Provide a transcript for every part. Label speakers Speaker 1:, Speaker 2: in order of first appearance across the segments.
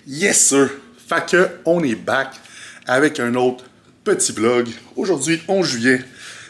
Speaker 1: Yes sir! Fait que on est back avec un autre petit vlog. Aujourd'hui, 11 juillet,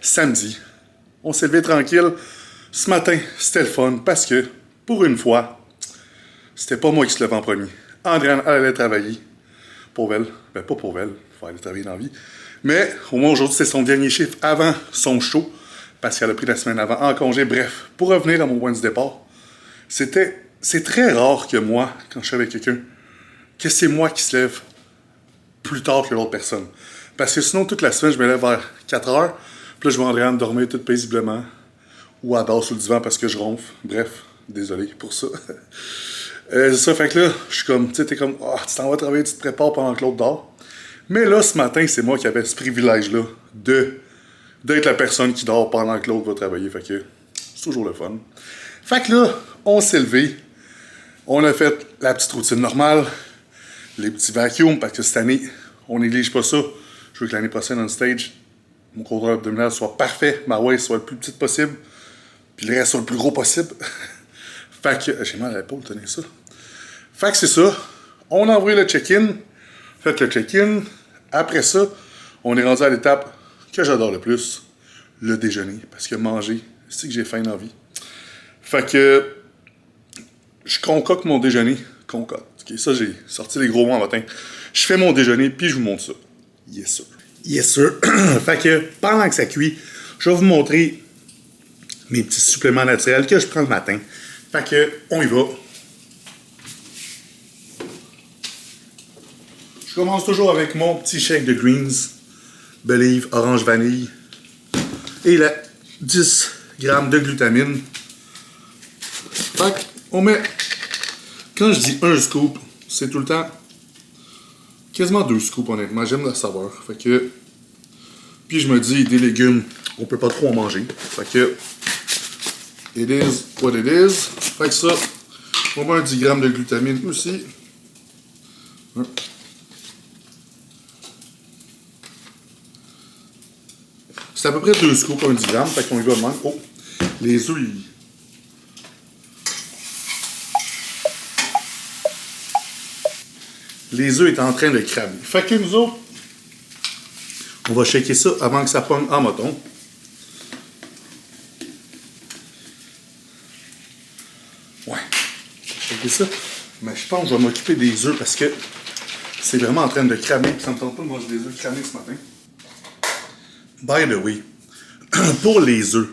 Speaker 1: samedi. On s'est levé tranquille. Ce matin, c'était le fun parce que, pour une fois, c'était pas moi qui se levais en premier. Andréane, elle allait travailler. Pour elle. Ben, pas pour elle. Il faut aller travailler dans la vie. Mais, au moins aujourd'hui, c'est son dernier chiffre avant son show. Parce qu'elle a pris la semaine avant en congé. Bref, pour revenir à mon point de départ, c'est très rare que moi, quand je suis avec quelqu'un, que c'est moi qui se lève plus tard que l'autre personne. Parce que sinon, toute la semaine, je me lève vers 4 heures. Puis là, je vais Andréane dormir tout paisiblement. Ou à dort sur le divan parce que je ronfle. Bref, désolé pour ça. C'est ça, fait que là, je suis comme, tu sais, t'es comme, oh, tu t'en vas travailler, tu te prépares pendant que l'autre dort. Mais là, ce matin, c'est moi qui avais ce privilège-là d'être la personne qui dort pendant que l'autre va travailler. Fait que c'est toujours le fun. Fait que là, on s'est levé. On a fait la petite routine normale. Les petits vacuums, parce que cette année, on néglige pas ça. Je veux que l'année prochaine, on stage, mon contrôle abdominal soit parfait, ma waist soit le plus petite possible, puis le reste soit le plus gros possible. Fait que, j'ai mal à l'épaule, tenez ça. Fait que c'est ça. On a envoyé le check-in. Fait le check-in. Après ça, on est rendu à l'étape que j'adore le plus, le déjeuner. Parce que manger, c'est que j'ai faim dans la vie. Fait que, je concocte mon déjeuner. Okay, ça, j'ai sorti les gros mots en matin. Je fais mon déjeuner, puis je vous montre ça. Yes, sir. Yes, sir. Fait que, pendant que ça cuit, je vais vous montrer mes petits suppléments naturels que je prends le matin. Fait que, on y va. Je commence toujours avec mon petit shake de greens, Believe, orange vanille, et là, 10 grammes de glutamine. Fait qu'on met, quand je dis un scoop, c'est tout le temps quasiment 2 scoops, honnêtement. J'aime la saveur. Fait que, puis je me dis, des légumes, on peut pas trop en manger. Fait que, it is what it is. Fait que ça, on met un 10 grammes de glutamine aussi. C'est à peu près 2 scoops, un 10 grammes. Fait qu'on y va demain. Oh, les œufs, les œufs étaient en train de cramer. Fait que nous autres, on va shaker ça avant que ça pogne en moton. Ouais, shaker ça. Mais je pense que je vais m'occuper des œufs parce que c'est vraiment en train de cramer. Puis ça me tente pas de manger des œufs cramés ce matin. By the way, pour les œufs,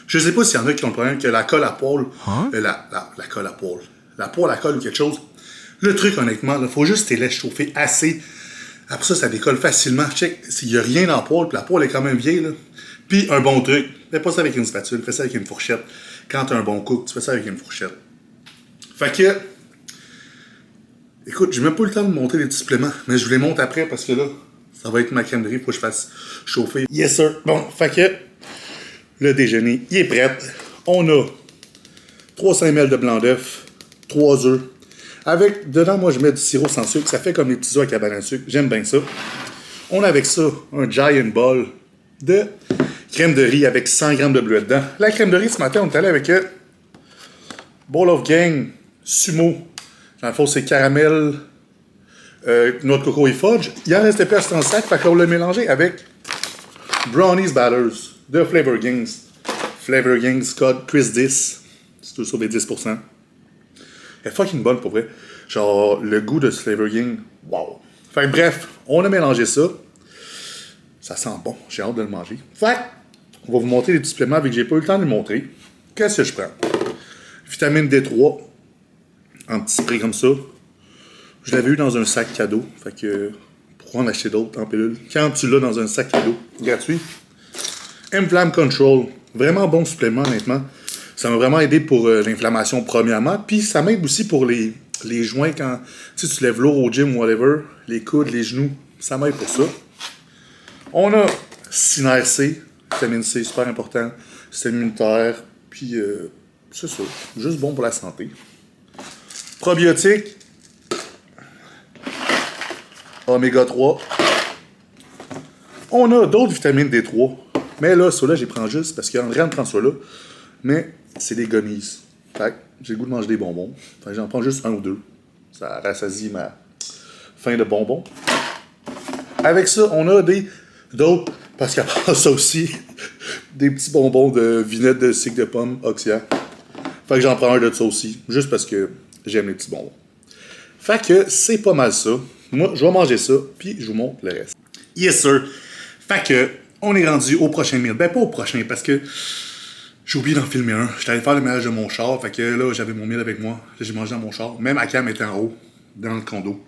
Speaker 1: je sais pas s'il y en a qui ont le problème que la colle à poêle, la colle à poêle, la poêle à colle ou quelque chose. Le truc, honnêtement, il faut juste les laisser chauffer assez. Après ça, ça décolle facilement. Check, s'il n'y a rien dans la poêle, puis la poêle est quand même vieille, là. Puis un bon truc, fais pas ça avec une spatule, fais ça avec une fourchette. Quand tu as un bon cook, tu fais ça avec une fourchette. Fait que, écoute, j'ai même pas eu le temps de montrer les petits suppléments, mais je vous les montre après parce que là, ça va être ma crème de riz, il faut que je fasse chauffer. Yes sir. Bon, fait que le déjeuner, il est prêt. On a 300 ml de blanc d'œuf, 3 œufs. Avec, dedans, moi, je mets du sirop sans sucre. Ça fait comme les petits œufs avec la banane à sucre. J'aime bien ça. On a avec ça un giant ball de crème de riz avec 100 g de bleuet dedans. La crème de riz, ce matin, on est allé avec Bowl of Gang Sumo. Dans le fond, c'est caramel, noix de coco et fudge. Il en restait plus à ce sac, fait qu'on l'a mélangé avec Brownies Batters de Flavor Gangs. Flavor Gangs code Chris 10. C'est tout sur des 10%. Elle est fucking bonne pour vrai. Genre, le goût de ce Flavor Gang, wow. Fait que bref, on a mélangé ça. Ça sent bon, j'ai hâte de le manger. Fait on va vous montrer les petits suppléments avec que j'ai pas eu le temps de les montrer. Qu'est-ce que je prends? Vitamine D3, en petit spray comme ça. Je l'avais eu dans un sac cadeau. Fait que, pourquoi en acheter d'autres en pilule? Quand tu l'as dans un sac cadeau, gratuit. Inflamm Control, vraiment bon supplément, honnêtement. Ça m'a vraiment aidé pour l'inflammation, premièrement. Puis ça m'aide aussi pour les joints quand tu lèves lourd au gym, whatever. Les coudes, les genoux. Ça m'aide pour ça. On a Ciner C. Vitamine C, super important. Système immunitaire. Puis, c'est ça. Juste bon pour la santé. Probiotiques. Oméga 3. On a d'autres vitamines D3. Mais là, ceux-là, j'y prends juste parce qu'Andréane prend ceux-là. Mais c'est des gummies. Fait j'ai le goût de manger des bonbons. Fait que j'en prends juste un ou deux. Ça rassasie ma faim de bonbons. Avec ça, on a d'autres, parce qu'à part ça aussi, des petits bonbons de vinaigrette de sucre de pomme Oxia. Fait que j'en prends un de ça aussi, juste parce que j'aime les petits bonbons. Fait que c'est pas mal ça. Moi, je vais manger ça, puis je vous montre le reste. Yes, sir. Fait que, on est rendu au prochain meal. Ben, pas au prochain, parce que j'ai oublié d'en filmer un. J'étais allé faire le ménage de mon char, fait que là, j'avais mon meal avec moi. Là, j'ai mangé dans mon char. Même ma cam était en haut, dans le condo.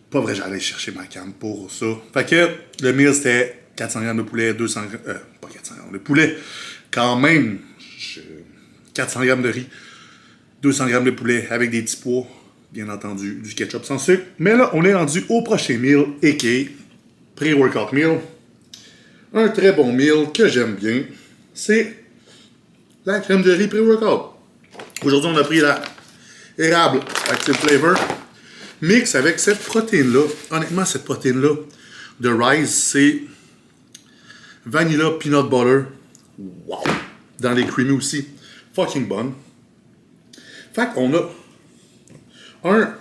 Speaker 1: Pas vrai, j'allais chercher ma cam pour ça. Fait que, le meal, c'était 400 grammes de poulet, 200 grammes... pas 400 grammes de poulet. Quand même, 400 grammes de riz, 200 grammes de poulet avec des petits pois. Bien entendu, du ketchup sans sucre. Mais là, on est rendu au prochain meal, a.k.a. Pré-workout meal. Un très bon meal que j'aime bien, c'est la crème de riz pré-workout. Aujourd'hui, on a pris la érable Active Flavor, mix avec cette protéine-là. Honnêtement, cette protéine-là de Rise, c'est Vanilla Peanut Butter. Wow! Dans les creamy aussi. Fucking bonne. Fait qu'on a un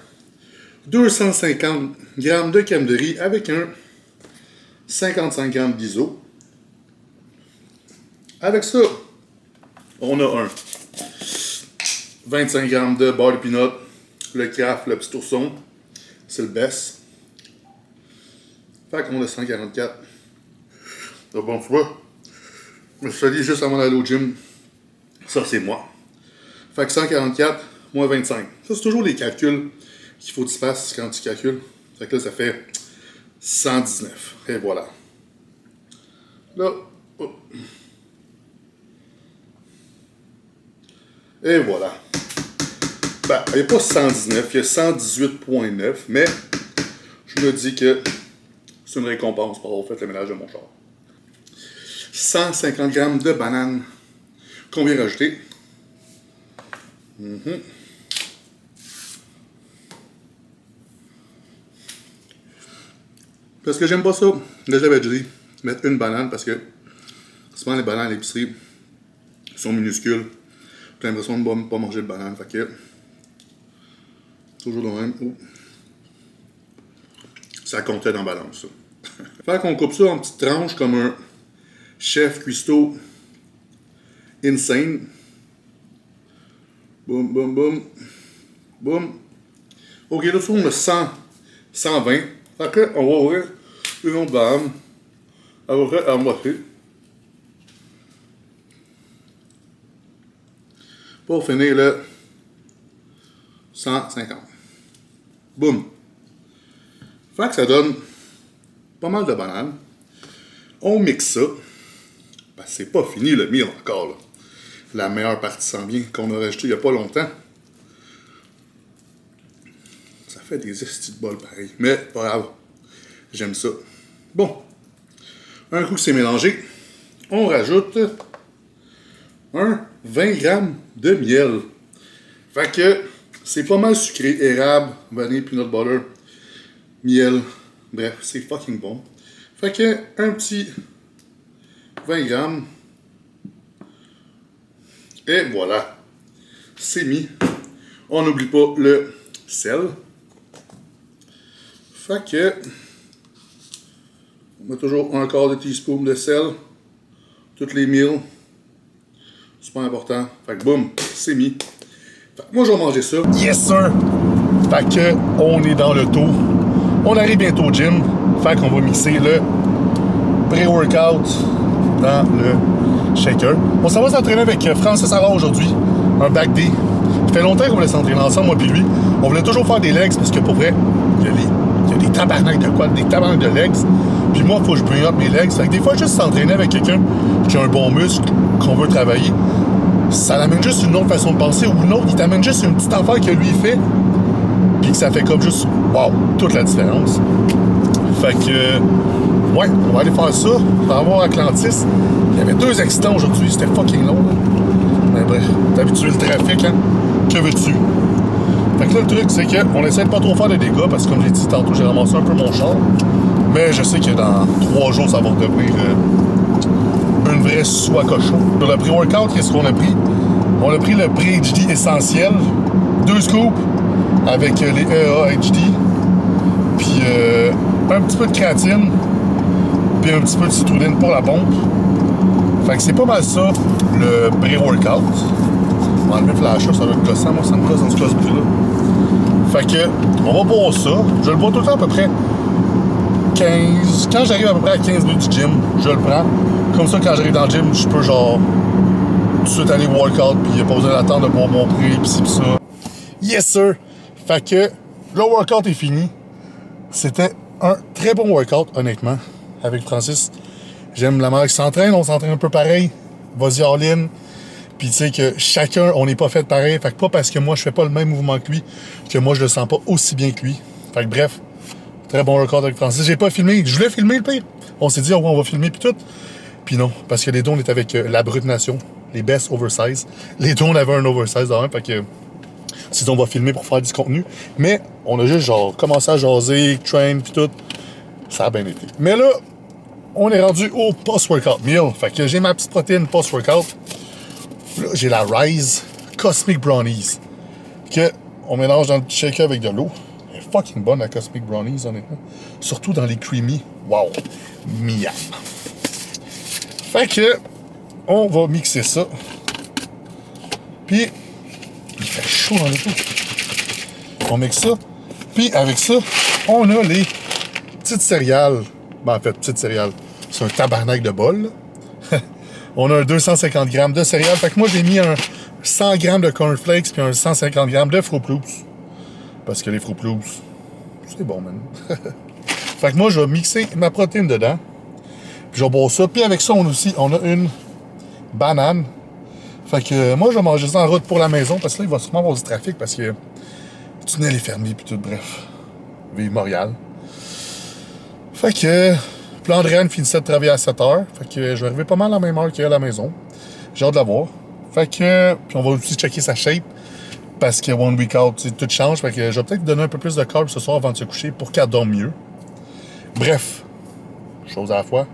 Speaker 1: 250 g de crème de riz avec un 55 g d'iso. Avec ça, on a un 25 g de beurre de peanut, le Kraft, le petit ourson, c'est le best. Fait qu'on a 144 de bon foie. Je me suis dit juste avant d'aller au gym, ça c'est moi. Fait que 144 moins 25. Ça c'est toujours les calculs qu'il faut que tu fasses quand tu calcules. Fait que là ça fait 119. Et voilà. Là, oh. Et voilà. Ben, il n'y a pas 119, il y a 118,9, mais je me dis que c'est une récompense pour avoir fait le ménage de mon char. 150 g de bananes qu'on vient rajouter. Parce que j'aime pas ça, là j'avais dit, mettre une banane parce que souvent les bananes à l'épicerie sont minuscules. J'ai l'impression de ne pas manger de banane, fait que toujours de même. Oh. Ça comptait dans la balance, ça. Fait qu'on coupe ça en petites tranches comme un chef cuistot insane. Boum, boum, boum. Boum. Ok, là, on a 100, 120. Fait que on va ouvrir une autre banane. À peu près à moitié. Pour finir le 150. Boum. Fait que ça donne pas mal de bananes. On mixe ça. Ben, c'est pas fini le meal encore, là. La meilleure partie s'en vient qu'on a rajouté il n'y a pas longtemps. Ça fait des estis de bol pareil. Mais pas grave. J'aime ça. Bon. Un coup que c'est mélangé, on rajoute un 20 g de miel. Fait que c'est pas mal sucré. Érable, vanille, peanut butter, miel. Bref, c'est fucking bon. Fait que un petit 20 g. Et voilà. C'est mis. On n'oublie pas le sel. Fait que on met toujours un quart de teaspoon de sel. Toutes les meals. Super important. Fait que boum, c'est mis. Fait que moi je vais manger ça. Yes sir! Fait que on est dans le tour. On arrive bientôt au gym. Fait qu'on va mixer le pré-workout dans le shaker. On s'en va s'entraîner avec Francis Allard aujourd'hui. Un back day. Ça fait longtemps qu'on voulait s'entraîner ensemble, moi puis lui. On voulait toujours faire des legs parce que pour vrai, il y a des tabarnaks de quad, des tabarnaks de legs. Puis moi, il faut que je bring up mes legs. Fait que des fois, juste s'entraîner avec quelqu'un qui a un bon muscle, qu'on veut travailler, ça l'amène juste une autre façon de penser, ou une autre, il t'amène juste une petite affaire que lui fait, puis que ça fait comme juste, wow, toute la différence. Fait que, ouais, on va aller faire ça. On va voir Atlantis. Il y avait 2 accidents aujourd'hui, c'était fucking long. Là. Mais bref, t'es habitué le trafic, hein? Que veux-tu? Fait que là, le truc, c'est qu'on essaie de pas trop faire de dégâts, parce que comme j'ai dit tantôt, j'ai ramassé un peu mon char. Mais je sais que dans 3 jours, ça va redevenir une vraie soie cochon. Pour le pré-workout, qu'est-ce qu'on a pris? On a pris le Pré-HD essentiel, 2 scoops avec les EA HD, puis un petit peu de créatine, puis un petit peu de citrulline pour la pompe. Fait que c'est pas mal ça, le pré-workout. On va enlever le flasher, ça va être gossant, moi ça me gosse dans ce cosplay là. Fait que, on va boire ça. Je le bois tout le temps à peu près 15... Quand j'arrive à peu près à 15 minutes du gym, je le prends. Comme ça, quand j'arrive dans le gym, je peux genre tout de suite aller workout, puis il n'y a pas besoin d'attendre de boire mon prix, pis ci pis ça. Yes sir! Fait que, le workout est fini. C'était un très bon workout, honnêtement, avec Francis. J'aime la manière qu'il s'entraîne, on s'entraîne un peu pareil. Vas-y all-in. Puis tu sais que chacun, on n'est pas fait pareil. Fait que pas parce que moi je fais pas le même mouvement que lui, que moi je le sens pas aussi bien que lui. Fait que bref, très bon record avec Francis. J'ai pas filmé, je voulais filmer le pire. On s'est dit, oh, on va filmer puis tout. Puis non, parce que les deux on était avec la Brute Nation, les best oversize. Les deux on avait un oversize dans un, fait que sinon on va filmer pour faire du contenu. Mais on a juste genre commencé à jaser, train puis tout. Ça a bien été. Mais là, on est rendu au post-workout meal. Fait que j'ai ma petite protéine post-workout. Là, j'ai la Rise Cosmic Brownies. Que on mélange dans le shaker avec de l'eau. Elle est fucking bonne la Cosmic Brownies, honnêtement. Surtout dans les creamy. Wow! Miam! Fait que, on va mixer ça. Puis, il fait chaud dans le tout. On mixe ça. Puis, avec ça, on a les petites céréales. Ben, en fait, petites céréales. C'est un tabarnak de bol, là. On a un 250 grammes de céréales. Fait que moi, j'ai mis un 100 grammes de cornflakes puis un 150 grammes de Froot Loops. Parce que les Froot Loops, c'est bon, man. Fait que moi, je vais mixer ma protéine dedans. Puis je vais boire ça. Puis avec ça, on a une banane. Fait que moi, je vais manger ça en route pour la maison. Parce que là, il va sûrement avoir du trafic parce que le tunnel est fermé. Puis tout, bref. Vive Montréal. Fait que... Puis là, Andréane finissait de travailler à 7h. Fait que je vais arriver pas mal à la même heure qu'elle à la maison. J'ai hâte de la voir. Fait que... Puis on va aussi checker sa shape. Parce que one week out, tout change. Fait que je vais peut-être donner un peu plus de carbs ce soir avant de se coucher pour qu'elle dorme mieux. Bref. Chose à la fois.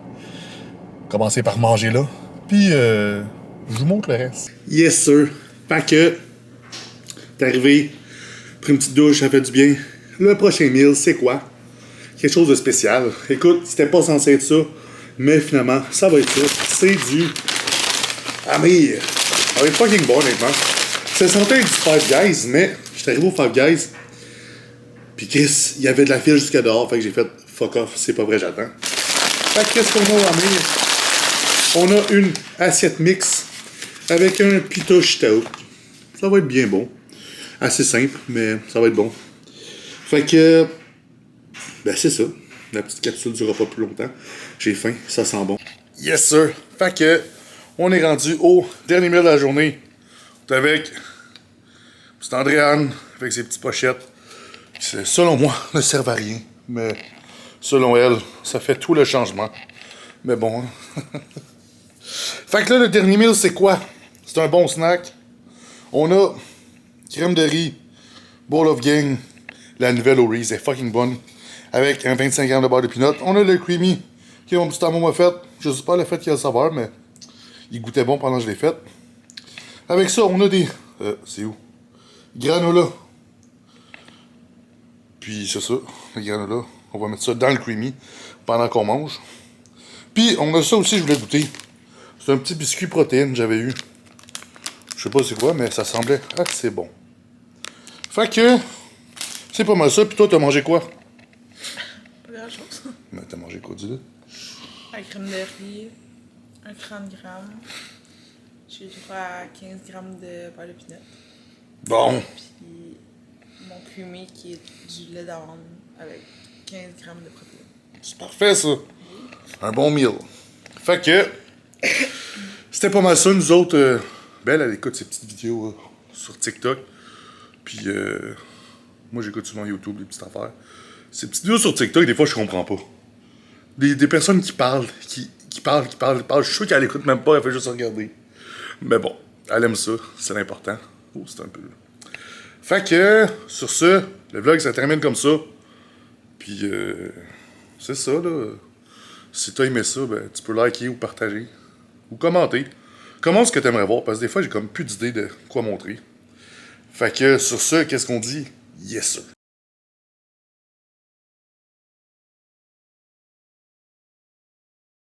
Speaker 1: Commencer par manger là. Puis je vous montre le reste. Yes sir. Fait que... T'es arrivé. Pris une petite douche, ça fait du bien. Le prochain meal, c'est quoi? Quelque chose de spécial. Écoute, c'était pas censé être ça, mais finalement, ça va être ça. C'est du Amir. Ça va être fucking bon, honnêtement. C'est censé être du Five Guys, mais j'étais arrivé au Five Guys, puis Chris, il y avait de la file jusqu'à dehors, fait que j'ai fait fuck off, c'est pas vrai, j'attends. Fait que qu'est-ce qu'on a au Amir? On a une assiette mix avec un pita stout. Ça va être bien bon. Assez simple, mais ça va être bon. Fait que... Ben c'est ça. La petite capsule durera pas plus longtemps. J'ai faim, ça sent bon. Yes sir. Fait que on est rendu au dernier meal de la journée. Avec c'est Andréane avec ses petites pochettes. Qui, selon moi, ne servent à rien. Mais selon elle, ça fait tout le changement. Mais bon. Fait que là, le dernier meal, c'est quoi? C'est un bon snack. On a crème de riz, bowl of gang. La nouvelle Oreos est fucking bonne. Avec un 25 grammes de beurre de peanut. On a le creamy, qui est mon petit amour m'a fait. Je sais pas le fait qu'il y a le saveur, mais il goûtait bon pendant que je l'ai fait. Avec ça, on a des... c'est où? Granola. Puis c'est ça, les granola. On va mettre ça dans le creamy pendant qu'on mange. Puis on a ça aussi, je voulais goûter. C'est un petit biscuit protéine que j'avais eu. Je sais pas c'est quoi, mais ça semblait assez bon. Fait que... C'est pas mal ça. Puis toi, t'as mangé quoi?
Speaker 2: Pas grand chose.
Speaker 1: Mais t'as mangé quoi, dis-le?
Speaker 2: La crème de riz, un 30 grammes. J'ai droit à 15 grammes de beurre de peanut.
Speaker 1: Bon.
Speaker 2: Puis mon creamy qui est du lait d'amande avec 15 grammes de protéines.
Speaker 1: C'est parfait, ça. Un bon meal. Fait que... C'était pas mal ça, nous autres. Belle, elle écoute ses petites vidéos sur TikTok. Puis... moi, j'écoute souvent YouTube, des petites affaires. Ces petites vidéos sur TikTok, des fois, je comprends pas. Des personnes qui parlent, qui parlent. Je suis sûr qu'elle écoute même pas, elle fait juste regarder. Mais bon, elle aime ça, c'est l'important. Oh, c'est un peu... Fait que, sur ce, le vlog, ça termine comme ça. Puis, c'est ça, là. Si t'as aimé ça, ben, tu peux liker ou partager. Ou commenter. Comment est-ce que tu aimerais voir? Parce que des fois, j'ai comme plus d'idée de quoi montrer. Fait que sur ça, qu'est-ce qu'on dit? Yes, sir.